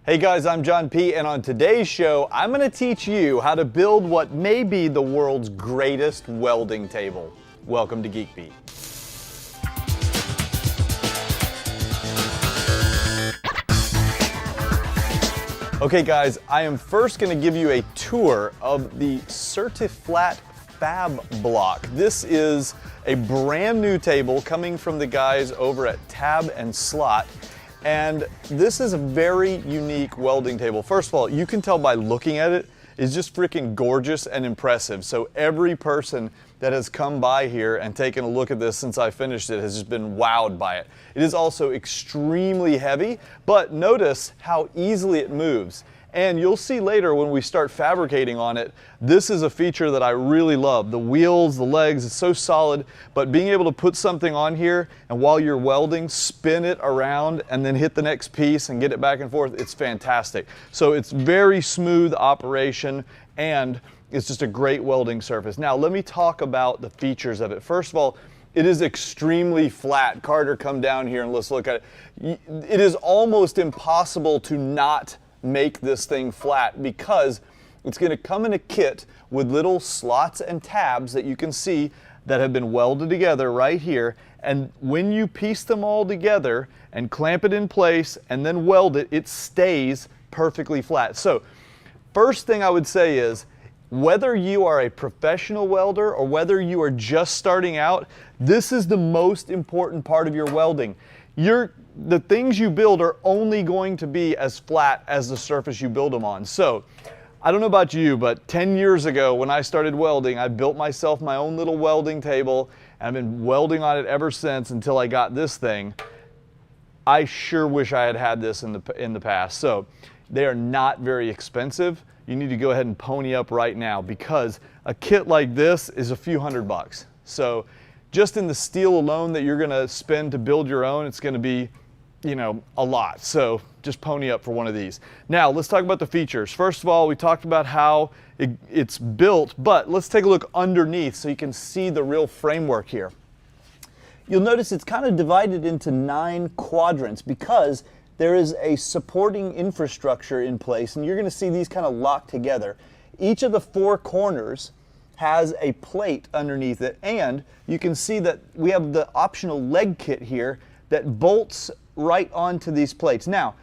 Hey guys, I'm John P, and on today's show, I'm going to teach you how to build what may be the world's greatest welding table. Welcome to Geek Beat. Okay guys, I am first going to give you a tour of the CertiFlat FabBlock. This is a brand new table coming from the guys over at Tab and Slot. And this is a very unique welding table. First of all, you can tell by looking at it, it's just freaking gorgeous and impressive. So every person that has come by here and taken a look at this since I finished it has just been wowed by it. It is also extremely heavy, but notice how easily it moves. And you'll see later when we start fabricating on it, this is a feature that I really love. The wheels, the legs, it's so solid, but being able to put something on here and while you're welding, spin it around and then hit the next piece and get it back and forth, it's fantastic. So it's very smooth operation and it's just a great welding surface. Now let me talk about the features of it. First of all, it is extremely flat. Carter, come down here and let's look at it. It is almost impossible to not make this thing flat because it's going to come in a kit with little slots and tabs that you can see that have been welded together right here, and when you piece them all together and clamp it in place and then weld it, it stays perfectly flat. So first thing I would say is, whether you are a professional welder or whether you are just starting out, this is the most important part of your welding. The things you build are only going to be as flat as the surface you build them on. So, I don't know about you, but 10 years ago when I started welding, I built myself my own little welding table, and I've been welding on it ever since until I got this thing. I sure wish I had had this in the past. So, they are not very expensive. You need to go ahead and pony up right now because a kit like this is a few $100. So, just in the steel alone that you're going to spend to build your own, it's going to be, you know, a lot. So just pony up for one of these. Now let's talk about the features. First of all, we talked about how it's built, but let's take a look underneath so you can see the real framework here. You'll notice it's kind of divided into 9 quadrants because there is a supporting infrastructure in place, and you're going to see these kind of locked together. Each of the 4 corners has a plate underneath it, and you can see that we have the optional leg kit here that bolts right onto these plates. Now,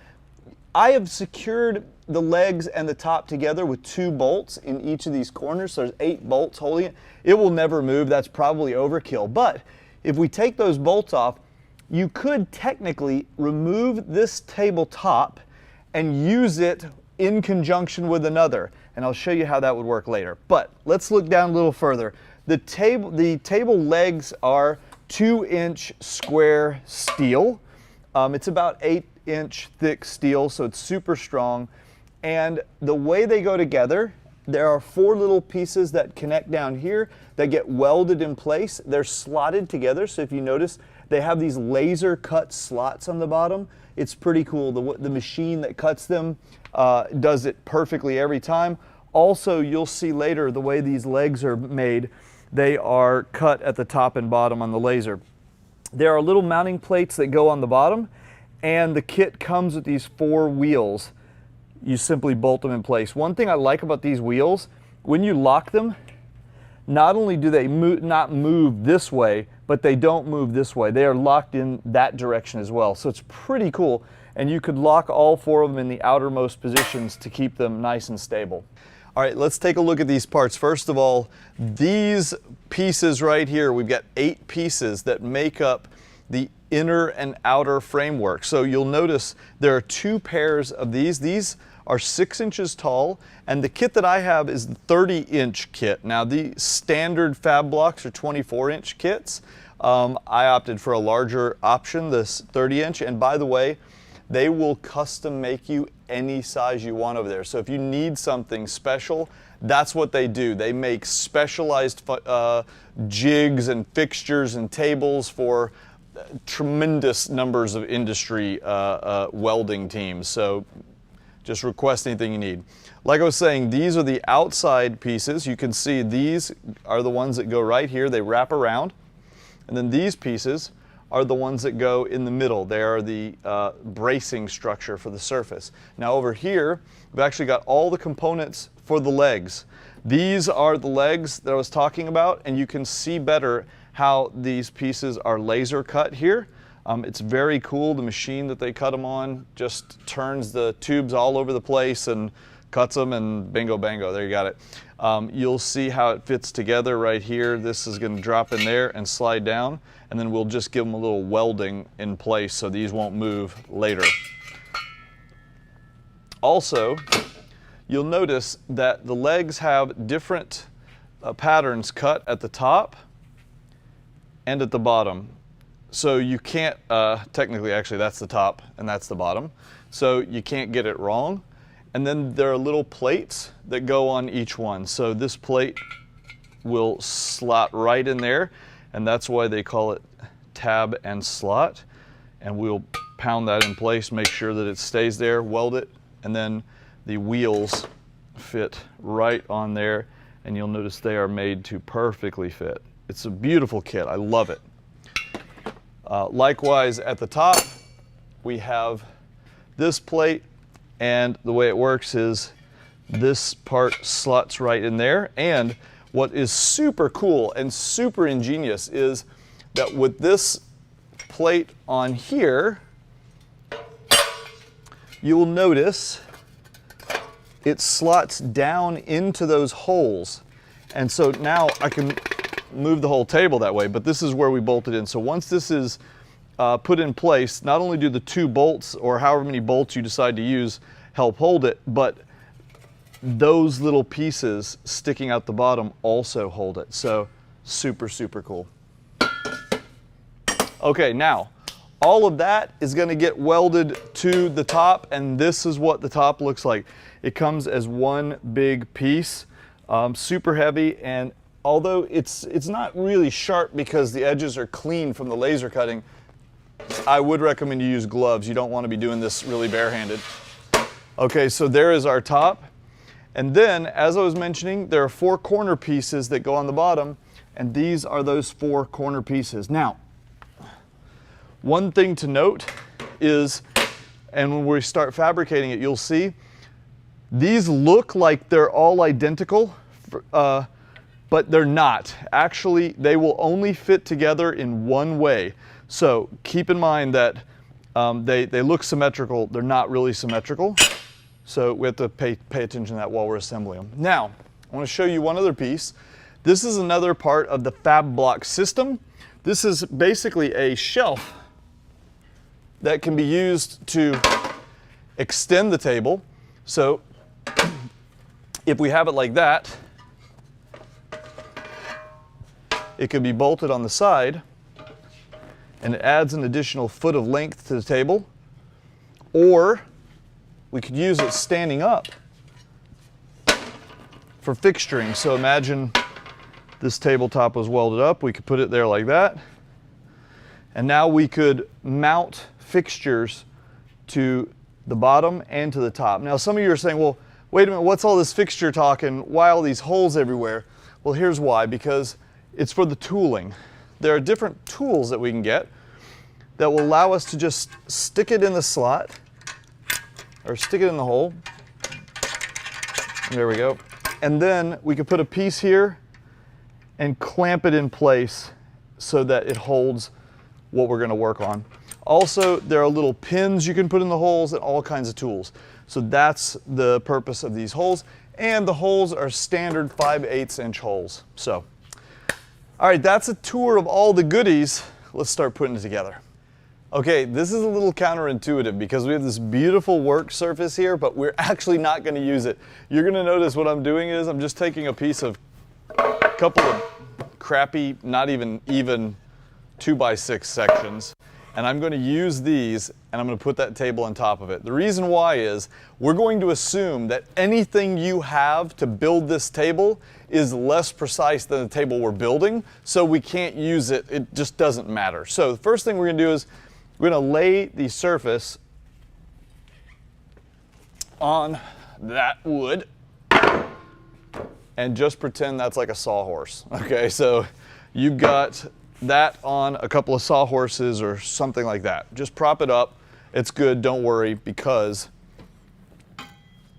I have secured the legs and the top together with 2 bolts in each of these corners, so there's 8 bolts holding it. It will never move, that's probably overkill, but if we take those bolts off, you could technically remove this tabletop and use it in conjunction with another, and I'll show you how that would work later. But let's look down a little further. The table legs are 2-inch square steel. It's about 8-inch thick steel, so it's super strong. And the way they go together, there are 4 little pieces that connect down here that get welded in place. They're slotted together, so if you notice, they have these laser cut slots on the bottom. It's pretty cool. The machine that cuts them does it perfectly every time. Also, you'll see later the way these legs are made. They are cut at the top and bottom on the laser. There are little mounting plates that go on the bottom, and the kit comes with these 4 wheels. You simply bolt them in place. One thing I like about these wheels, when you lock them, not only do they not move this way, but they don't move this way. They are locked in that direction as well. So it's pretty cool. And you could lock all 4 of them in the outermost positions to keep them nice and stable. All right, let's take a look at these parts. First of all, these pieces right here, we've got 8 pieces that make up the inner and outer framework. So you'll notice there are 2 pairs of these. These are 6 inches tall, and the kit that I have is the 30-inch kit. Now the standard fab blocks are 24-inch kits. I opted for a larger option, this 30-inch, and by the way, they will custom make you any size you want over there. So if you need something special, that's what they do. They make specialized jigs and fixtures and tables for tremendous numbers of industry welding teams. So just request anything you need. Like I was saying, these are the outside pieces. You can see these are the ones that go right here. They wrap around. And then these pieces are the ones that go in the middle. They are the bracing structure for the surface. Now over here, we've actually got all the components for the legs. These are the legs that I was talking about, and you can see better how these pieces are laser cut here. It's very cool. The machine that they cut them on just turns the tubes all over the place and cuts them, and bingo bango, there you got it. You'll see how it fits together right here. This is going to drop in there and slide down, and then we'll just give them a little welding in place so these won't move later. Also, you'll notice that the legs have different patterns cut at the top and at the bottom. So you can't, technically actually that's the top and that's the bottom, so you can't get it wrong. And then there are little plates that go on each one. So this plate will slot right in there, and that's why they call it tab and slot. And we'll pound that in place, make sure that it stays there, weld it, and then the wheels fit right on there, and you'll notice they are made to perfectly fit. It's a beautiful kit, I love it. Likewise at the top, we have this plate, and the way it works is this part slots right in there. And what is super cool and super ingenious is that with this plate on here, you will notice it slots down into those holes. And so now I can move the whole table that way, but this is where we bolted in. So once this is put in place, not only do the 2 bolts or however many bolts you decide to use help hold it, but those little pieces sticking out the bottom also hold it. So super, super cool. Okay, now all of that is going to get welded to the top, and this is what the top looks like. It comes as one big piece, super heavy, and although it's not really sharp because the edges are clean from the laser cutting, I would recommend you use gloves. You don't want to be doing this really barehanded. Okay, so there is our top. And then, as I was mentioning, there are 4 corner pieces that go on the bottom, and these are those 4 corner pieces. Now, one thing to note is, and when we start fabricating it, you'll see, these look like they're all identical, but they're not. Actually, they will only fit together in one way. So keep in mind that they look symmetrical. They're not really symmetrical. So we have to pay attention to that while we're assembling them. Now, I want to show you one other piece. This is another part of the FabBlock system. This is basically a shelf that can be used to extend the table. So if we have it like that, it could be bolted on the side, and it adds an additional foot of length to the table. Or we could use it standing up for fixturing. So imagine this tabletop was welded up. We could put it there like that. And now we could mount fixtures to the bottom and to the top. Now some of you are saying, well, wait a minute, what's all this fixture talk and why all these holes everywhere? Well, here's why, because it's for the tooling. There are different tools that we can get that will allow us to just stick it in the slot or stick it in the hole. There we go. And then we could put a piece here and clamp it in place so that it holds what we're going to work on. Also, there are little pins you can put in the holes and all kinds of tools. So that's the purpose of these holes. And the holes are standard 5/8 inch holes. So, all right, that's a tour of all the goodies. Let's start putting it together. Okay, this is a little counterintuitive because we have this beautiful work surface here, but we're actually not going to use it. You're going to notice what I'm doing is I'm just taking a piece of a couple of crappy, not even 2x6 sections, and I'm going to use these and I'm going to put that table on top of it. The reason why is we're going to assume that anything you have to build this table is less precise than the table we're building, so we can't use it. It just doesn't matter. So the first thing we're going to do is we're going to lay the surface on that wood and just pretend that's like a sawhorse. Okay, so you've got that on a couple of sawhorses or something like that. Just prop it up. It's good, don't worry, because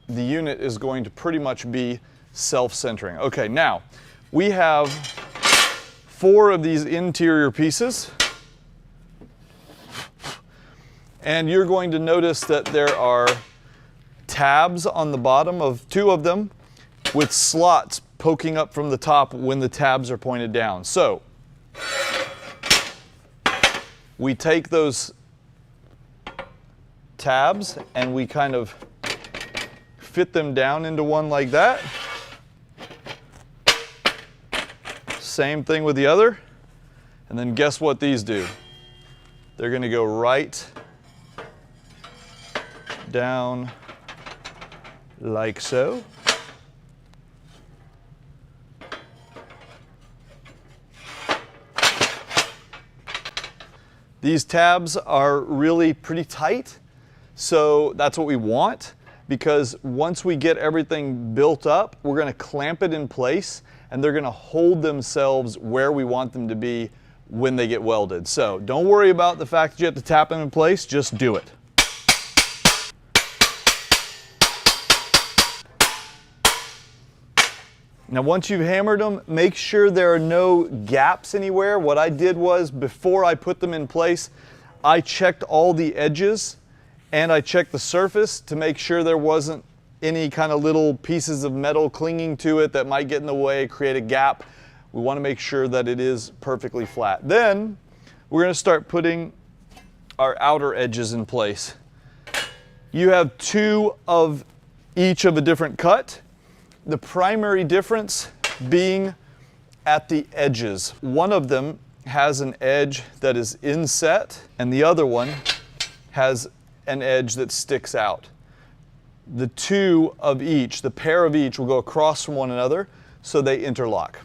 the unit is going to pretty much be self-centering. Okay, now we have 4 of these interior pieces. And you're going to notice that there are tabs on the bottom of 2 of them with slots poking up from the top when the tabs are pointed down. So we take those tabs and we kind of fit them down into one like that. Same thing with the other. And then guess what these do? They're going to go right down like so. These tabs are really pretty tight, so that's what we want, because once we get everything built up, we're going to clamp it in place and they're going to hold themselves where we want them to be when they get welded. So don't worry about the fact that you have to tap them in place, just do it. Now once you've hammered them, make sure there are no gaps anywhere. What I did was, before I put them in place, I checked all the edges and I checked the surface to make sure there wasn't any kind of little pieces of metal clinging to it that might get in the way, create a gap. We want to make sure that it is perfectly flat. Then we're going to start putting our outer edges in place. You have 2 of each of a different cut. The primary difference being at the edges. One of them has an edge that is inset and the other one has an edge that sticks out. The 2 of each, the pair of each, will go across from one another so they interlock.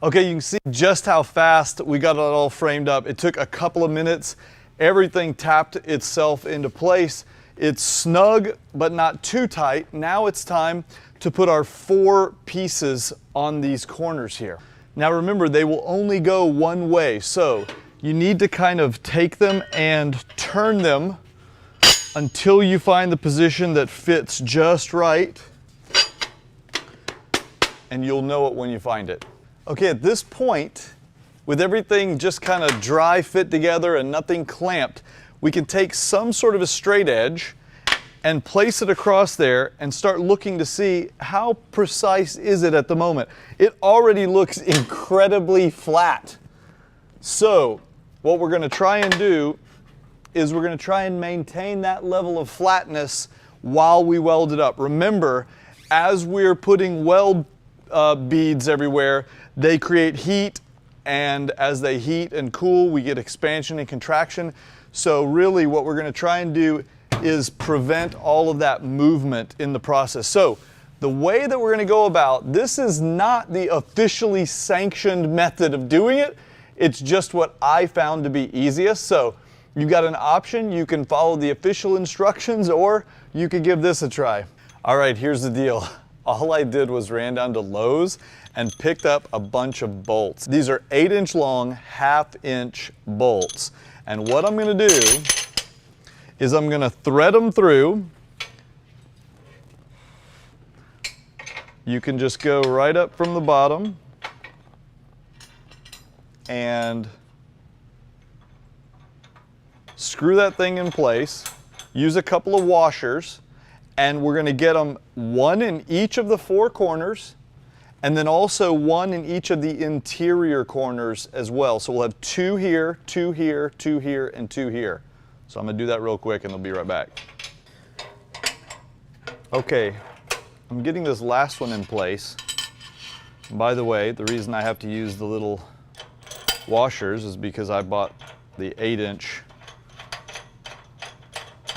Okay, you can see just how fast we got it all framed up. It took a couple of minutes. Everything tapped itself into place. It's snug, but not too tight. Now it's time to put our 4 pieces on these corners here. Now remember, they will only go one way, so you need to kind of take them and turn them until you find the position that fits just right, and you'll know it when you find it. Okay, at this point, with everything just kind of dry fit together and nothing clamped, we can take some sort of a straight edge and place it across there and start looking to see how precise is it at the moment. It already looks incredibly flat. So what we're going to try and do is we're going to try and maintain that level of flatness while we weld it up. Remember, as we're putting weld beads everywhere, they create heat, and as they heat and cool, we get expansion and contraction. So really what we're going to try and do is prevent all of that movement in the process. So the way that we're going to go about this is not the officially sanctioned method of doing it. It's just what I found to be easiest. So you've got an option. You can follow the official instructions, or you could give this a try. All right, here's the deal. All I did was ran down to Lowe's and picked up a bunch of bolts. These are 8-inch long, 1/2-inch bolts. And what I'm going to do is I'm going to thread them through. You can just go right up from the bottom and screw that thing in place. Use a couple of washers, and we're going to get them 1 in each of the 4 corners, and then also 1 in each of the interior corners as well. So we'll have 2 here, 2 here, 2 here, and 2 here. So I'm going to do that real quick and I'll be right back. Okay, I'm getting this last one in place. By the way, the reason I have to use the little washers is because I bought the 8-inch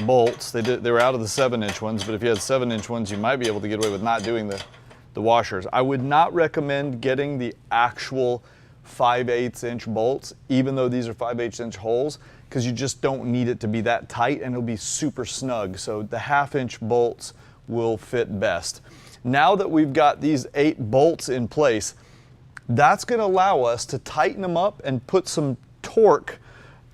bolts. They were out of the 7-inch ones, but if you had 7-inch ones, you might be able to get away with not doing the washers. I would not recommend getting the actual 5/8 inch bolts, even though these are 5/8 inch holes, because you just don't need it to be that tight and it'll be super snug. So the 1/2 inch bolts will fit best. Now that we've got these 8 bolts in place, that's going to allow us to tighten them up and put some torque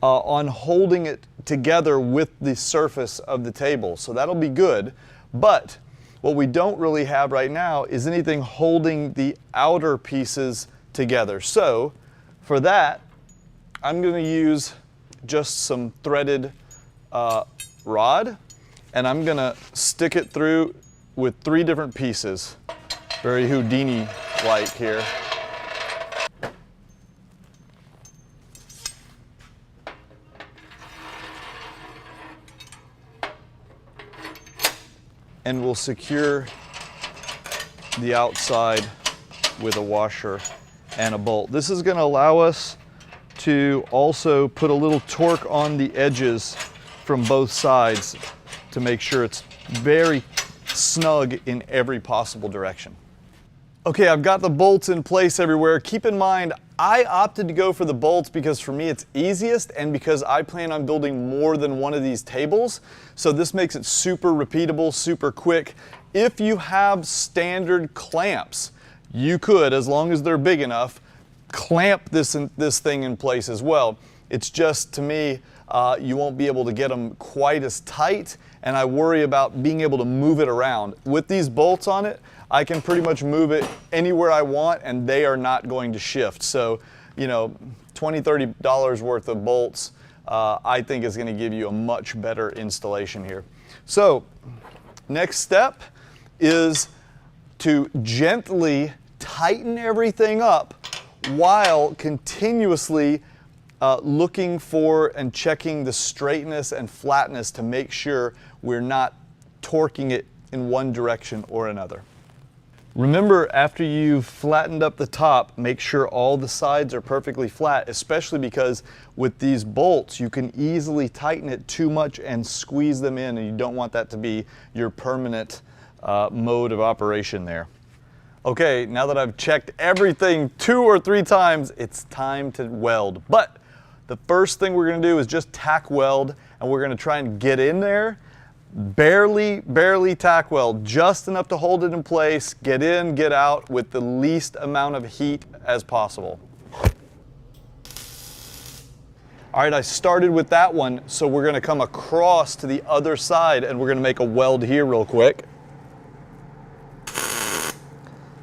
on holding it together with the surface of the table. So that'll be good. But what we don't really have right now is anything holding the outer pieces together. So for that, I'm going to use just some threaded rod, and I'm going to stick it through with 3 different pieces. Very Houdini-like here. And we'll secure the outside with a washer and a bolt. This is going to allow us to also put a little torque on the edges from both sides to make sure it's very snug in every possible direction. Okay, I've got the bolts in place everywhere. Keep in mind, I opted to go for the bolts because for me it's easiest and because I plan on building more than one of these tables. So this makes it super repeatable, super quick. If you have standard clamps, you could, as long as they're big enough, clamp this thing in place as well. It's just, to me, you won't be able to get them quite as tight, and I worry about being able to move it around. With these bolts on it, I can pretty much move it anywhere I want and they are not going to shift. So, you know, $20, $30 worth of bolts, I think is going to give you a much better installation here. So, next step is to gently tighten everything up while continuously looking for and checking the straightness and flatness to make sure we're not torquing it in one direction or another. Remember, after you've flattened up the top, make sure all the sides are perfectly flat, especially because with these bolts, you can easily tighten it too much and squeeze them in, and you don't want that to be your permanent mode of operation there. Okay, now that I've checked everything 2 or 3 times, it's time to weld. But the first thing we're gonna do is just tack weld, and we're gonna try and get in there, barely tack weld, just enough to hold it in place, get in, get out with the least amount of heat as possible. All right, I started with that one, so we're gonna come across to the other side and we're gonna make a weld here real quick.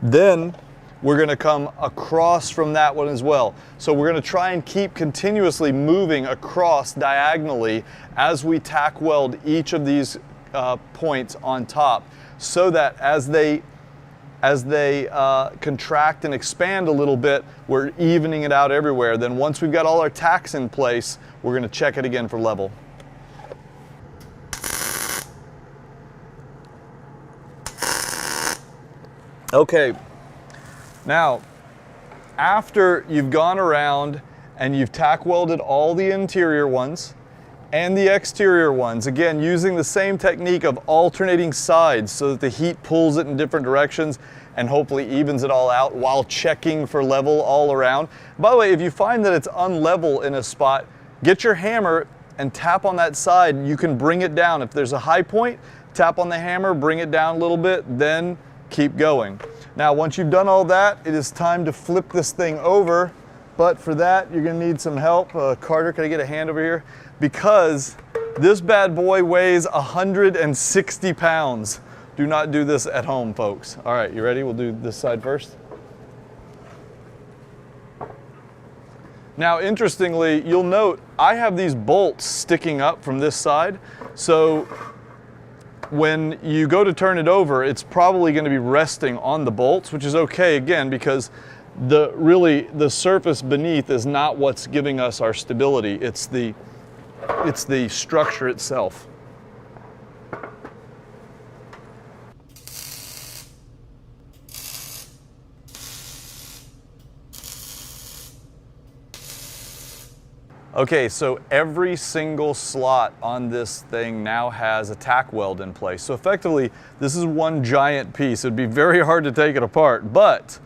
Then we're going to come across from that one as well. So we're going to try and keep continuously moving across diagonally as we tack weld each of these points on top, so that as they contract and expand a little bit, we're evening it out everywhere. Then once we've got all our tacks in place, we're going to check it again for level. Okay, now after you've gone around and you've tack welded all the interior ones and the exterior ones, again using the same technique of alternating sides so that the heat pulls it in different directions and hopefully evens it all out while checking for level all around. By the way, if you find that it's unlevel in a spot, get your hammer and tap on that side. You can bring it down. If there's a high point, tap on the hammer, bring it down a little bit, then keep going. Now, once you've done all that, it is time to flip this thing over. But for that, you're gonna need some help. Carter, can I get a hand over here? Because this bad boy weighs 160 pounds. Do not do this at home, folks. All right, you ready? We'll do this side first. Now, interestingly, you'll note I have these bolts sticking up from this side. So when you go to turn it over, it's probably going to be resting on the bolts, which is okay, again, because the surface beneath is not what's giving us our stability. It's the structure itself. Okay, so every single slot on this thing now has a tack weld in place. So effectively, this is one giant piece. It'd be very hard to take it apart, but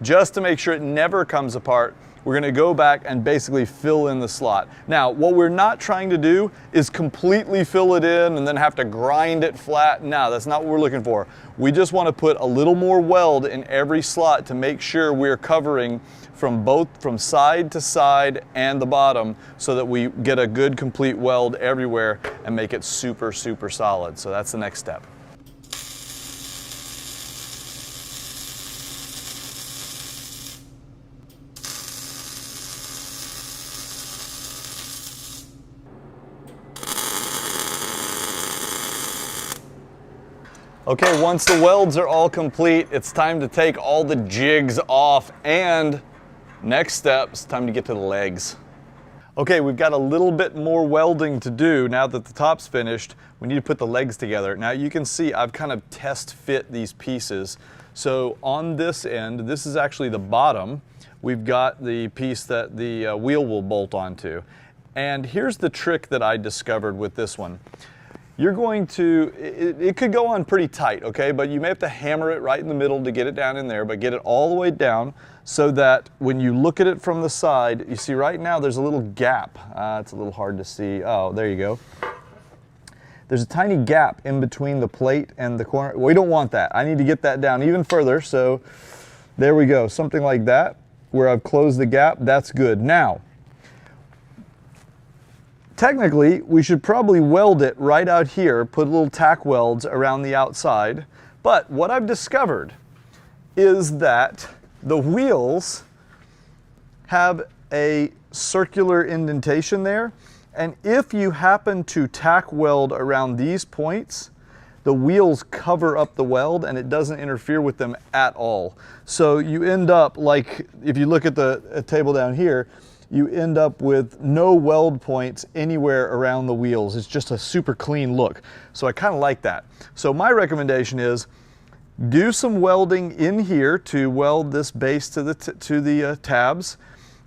just to make sure it never comes apart, we're gonna go back and basically fill in the slot. Now, what we're not trying to do is completely fill it in and then have to grind it flat. No, that's not what we're looking for. We just want to put a little more weld in every slot to make sure we're covering from side to side and the bottom, so that we get a good complete weld everywhere and make it super, super solid. So that's the next step. Okay, once the welds are all complete, it's time to take all the jigs off, and next step, it's time to get to the legs. Okay, we've got a little bit more welding to do now that the top's finished. We need to put the legs together. Now you can see I've kind of test fit these pieces. So on this end, this is actually the bottom. We've got the piece that the wheel will bolt onto. And here's the trick that I discovered with this one. You're going to, it could go on pretty tight, okay, but you may have to hammer it right in the middle to get it down in there, but get it all the way down so that when you look at it from the side, you see right now there's a little gap. It's a little hard to see. Oh, there you go. There's a tiny gap in between the plate and the corner. We don't want that. I need to get that down even further, so there we go. Something like that, where I've closed the gap. That's good. Now, technically, we should probably weld it right out here, put little tack welds around the outside. But what I've discovered is that the wheels have a circular indentation there. And if you happen to tack weld around these points, the wheels cover up the weld and it doesn't interfere with them at all. So you end up like, if you look at the table down here, you end up with no weld points anywhere around the wheels. It's just a super clean look. So I kind of like that. So my recommendation is do some welding in here to weld this base to the tabs,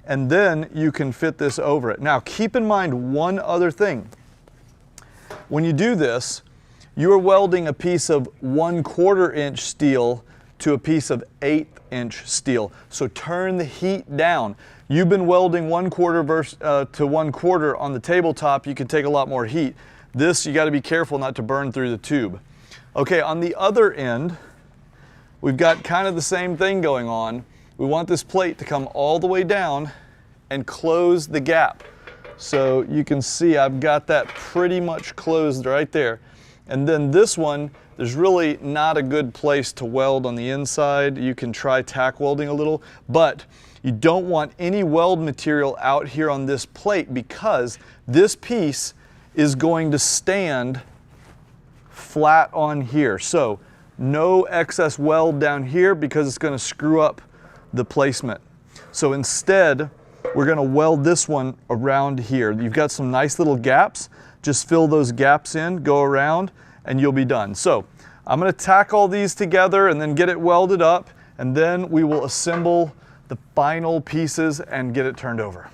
and then you can fit this over it. Now keep in mind one other thing. When you do this, you're welding a piece of 1/4 inch steel to a piece of 1/8 inch steel. So turn the heat down. You've been welding 1/4 to 1/4 on the tabletop, you can take a lot more heat. This, you gotta be careful not to burn through the tube. Okay, on the other end, we've got kind of the same thing going on. We want this plate to come all the way down and close the gap. So you can see I've got that pretty much closed right there. And then this one, there's really not a good place to weld on the inside. You can try tack welding a little, but you don't want any weld material out here on this plate because this piece is going to stand flat on here. So no excess weld down here because it's going to screw up the placement. So instead, we're going to weld this one around here. You've got some nice little gaps. Just fill those gaps in, go around, and you'll be done. So I'm going to tack all these together and then get it welded up, and then we will assemble the final pieces and get it turned over.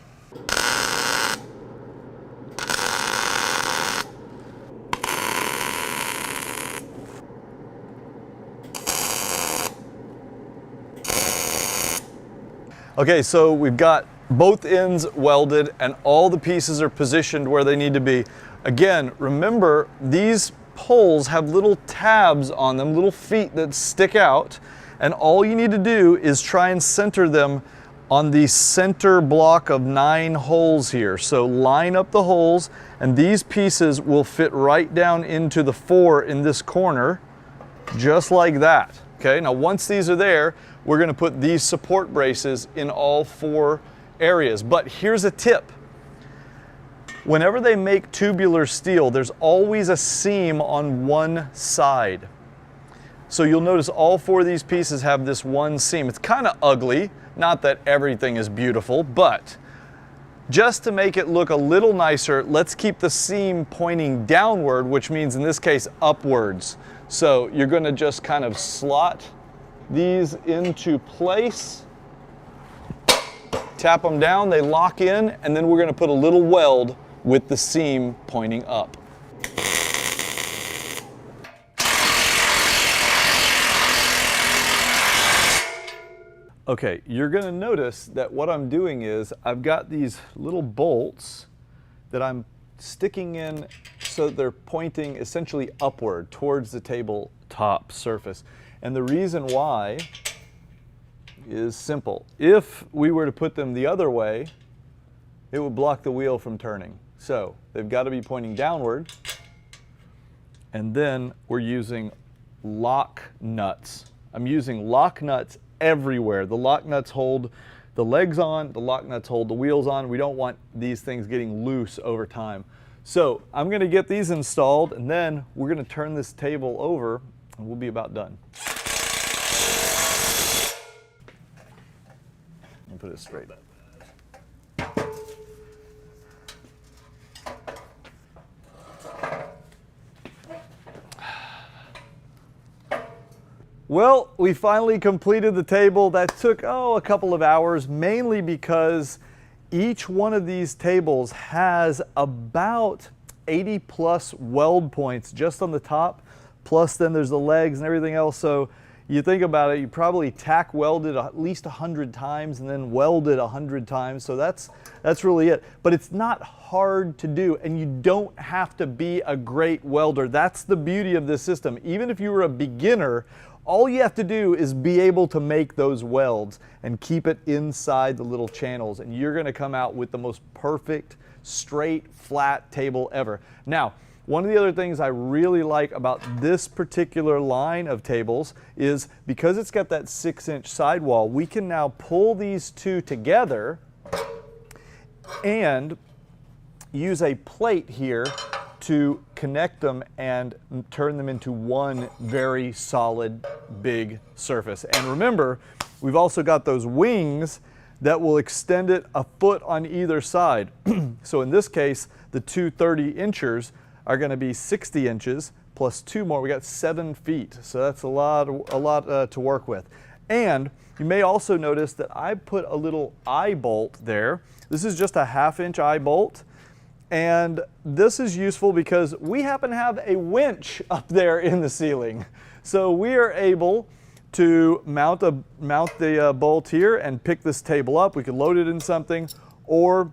Okay, so we've got both ends welded and all the pieces are positioned where they need to be. Again, remember these poles have little tabs on them, little feet that stick out, and all you need to do is try and center them on the center block of 9 holes here. So line up the holes, and these pieces will fit right down into the 4 in this corner, just like that. Okay, now once these are there, we're going to put these support braces in all 4 areas. But here's a tip. Whenever they make tubular steel, there's always a seam on one side. So you'll notice all 4 of these pieces have this one seam. It's kind of ugly, not that everything is beautiful, but just to make it look a little nicer, let's keep the seam pointing downward, which means in this case upwards. So you're going to just kind of slot these into place, tap them down, they lock in, and then we're going to put a little weld with the seam pointing up. Okay, you're gonna notice that what I'm doing is I've got these little bolts that I'm sticking in so they're pointing essentially upward towards the tabletop surface. And the reason why is simple. If we were to put them the other way, it would block the wheel from turning. So they've got to be pointing downward. And then we're using lock nuts. I'm using lock nuts everywhere. The lock nuts hold the legs on, the lock nuts hold the wheels on. We don't want these things getting loose over time. So I'm gonna get these installed, and then we're gonna turn this table over and we'll be about done. I'll put it straight up. Well, we finally completed the table. That took, a couple of hours, mainly because each one of these tables has about 80 plus weld points just on the top, plus then there's the legs and everything else. So you think about it, you probably tack welded at least 100 times and then welded 100 times. So that's really it. But it's not hard to do, and you don't have to be a great welder. That's the beauty of this system. Even if you were a beginner, all you have to do is be able to make those welds and keep it inside the little channels, and you're gonna come out with the most perfect, straight, flat table ever. Now, one of the other things I really like about this particular line of tables is because it's got that 6-inch sidewall, we can now pull these two together and use a plate here to connect them and turn them into one very solid, big surface. And remember, we've also got those wings that will extend it a foot on either side. So in this case, the two 30-inchers are gonna be 60 inches plus 2 more. We got 7 feet. So that's a lot to work with. And you may also notice that I put a little eye bolt there. This is just a 1/2-inch eye bolt. And this is useful because we happen to have a winch up there in the ceiling. So we are able to mount the bolt here and pick this table up. We could load it in something, or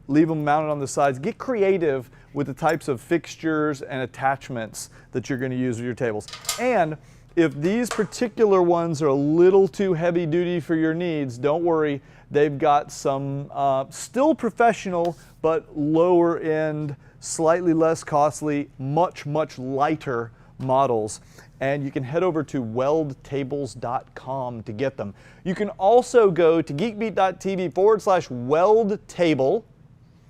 leave them mounted on the sides. Get creative with the types of fixtures and attachments that you're gonna use with your tables. And if these particular ones are a little too heavy duty for your needs, don't worry. They've got some still professional, but lower end, slightly less costly, much lighter models. And you can head over to weldtables.com to get them. You can also go to geekbeat.tv/weldtable,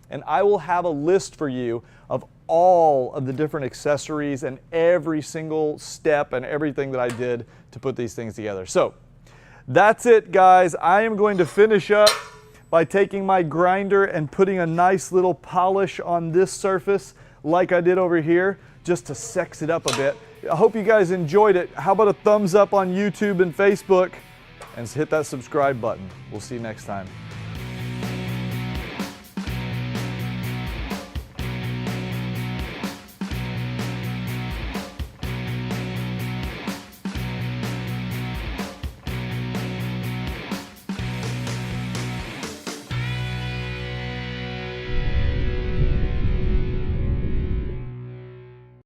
and I will have a list for you of all of the different accessories and every single step and everything that I did to put these things together. So that's it, guys. I am going to finish up by taking my grinder and putting a nice little polish on this surface like I did over here, just to sex it up a bit. I hope you guys enjoyed it. How about a thumbs up on YouTube and Facebook, and hit that subscribe button. We'll see you next time.